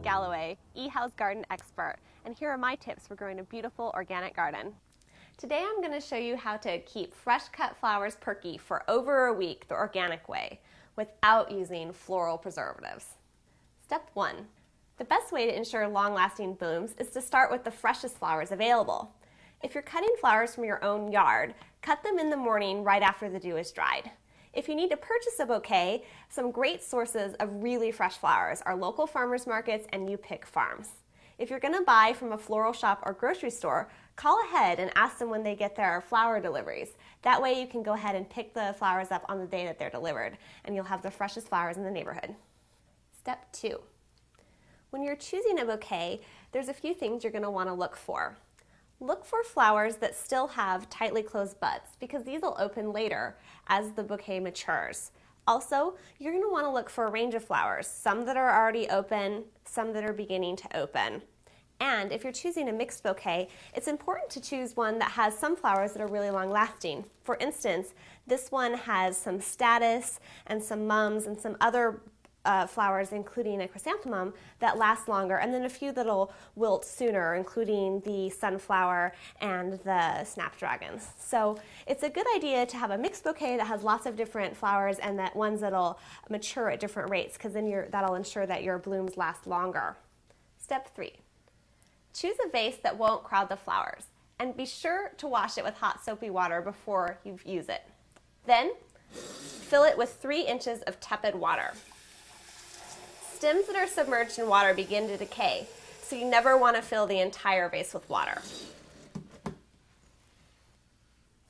Galloway, eHouse Garden Expert, and here are my tips for growing a beautiful organic garden. Today I'm going to show you how to keep fresh cut flowers perky for over a week the organic way without using floral preservatives. Step 1. The best way to ensure long-lasting blooms is to start with the freshest flowers available. If you're cutting flowers from your own yard, cut them in the morning right after the dew is dried. If you need to purchase a bouquet, some great sources of really fresh flowers are local farmers markets and You Pick farms. If you're going to buy from a floral shop or grocery store, call ahead and ask them when they get their flower deliveries. That way you can go ahead and pick the flowers up on the day that they're delivered, and you'll have the freshest flowers in the neighborhood. Step 2. When you're choosing a bouquet, there's a few things you're going to want to look for. Look for flowers that still have tightly closed buds because these will open later as the bouquet matures. Also, you're going to want to look for a range of flowers, some that are already open, some that are beginning to open. And if you're choosing a mixed bouquet, it's important to choose one that has some flowers that are really long lasting. For instance, this one has some statice and some mums and some other flowers, including a chrysanthemum, that last longer, and then a few that'll wilt sooner, including the sunflower and the snapdragons. So it's a good idea to have a mixed bouquet that has lots of different flowers and that ones that'll mature at different rates, because then that'll ensure that your blooms last longer. Step 3. Choose a vase that won't crowd the flowers, and be sure to wash it with hot soapy water before you use it. Then, fill it with 3 inches of tepid water. Stems that are submerged in water begin to decay, so you never want to fill the entire vase with water.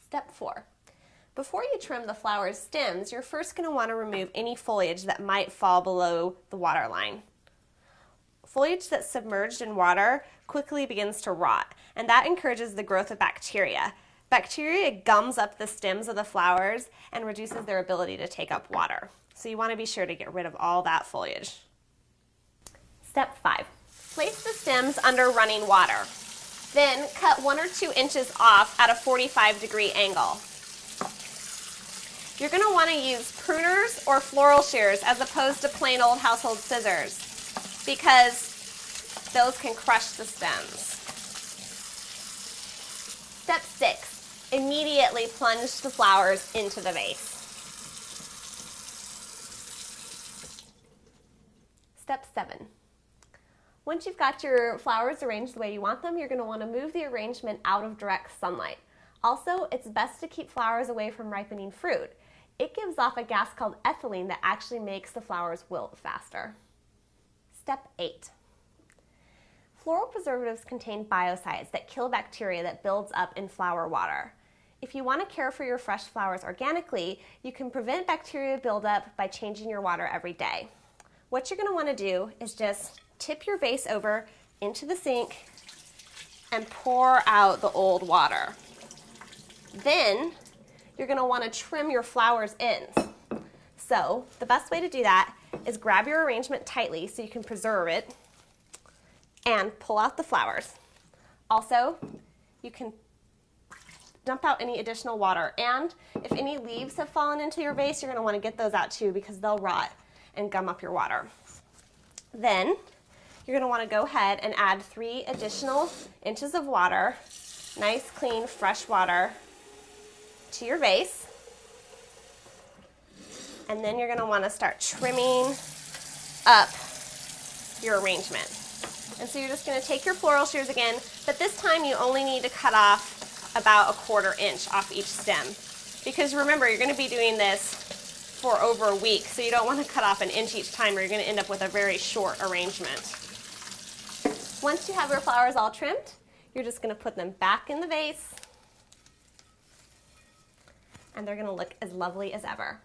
Step 4. Before you trim the flower's stems, you're first going to want to remove any foliage that might fall below the water line. Foliage that's submerged in water quickly begins to rot, and that encourages the growth of bacteria. Bacteria gums up the stems of the flowers and reduces their ability to take up water. So you want to be sure to get rid of all that foliage. Step 5. Place the stems under running water. Then cut 1 or 2 inches off at a 45-degree angle. You're going to want to use pruners or floral shears as opposed to plain old household scissors, because those can crush the stems. Step 6. Immediately plunge the flowers into the vase. Step 7. Once you've got your flowers arranged the way you want them, you're going to want to move the arrangement out of direct sunlight. Also, it's best to keep flowers away from ripening fruit. It gives off a gas called ethylene that actually makes the flowers wilt faster. Step 8. Floral preservatives contain biocides that kill bacteria that builds up in flower water. If you want to care for your fresh flowers organically, you can prevent bacteria buildup by changing your water every day. What you're going to want to do is just tip your vase over into the sink and pour out the old water. Then you're going to want to trim your flowers ends. So the best way to do that is grab your arrangement tightly so you can preserve it and pull out the flowers. Also, you can dump out any additional water, and if any leaves have fallen into your vase, you're going to want to get those out too because they'll rot and gum up your water. Then you're going to want to go ahead and add 3 additional inches of water, nice, clean, fresh water, to your vase. And then you're going to want to start trimming up your arrangement. And so you're just going to take your floral shears again, but this time you only need to cut off about a 1/4 inch off each stem. Because remember, you're going to be doing this for over a week, so you don't want to cut off 1 inch each time or you're going to end up with a very short arrangement. Once you have your flowers all trimmed, you're just going to put them back in the vase, and they're going to look as lovely as ever.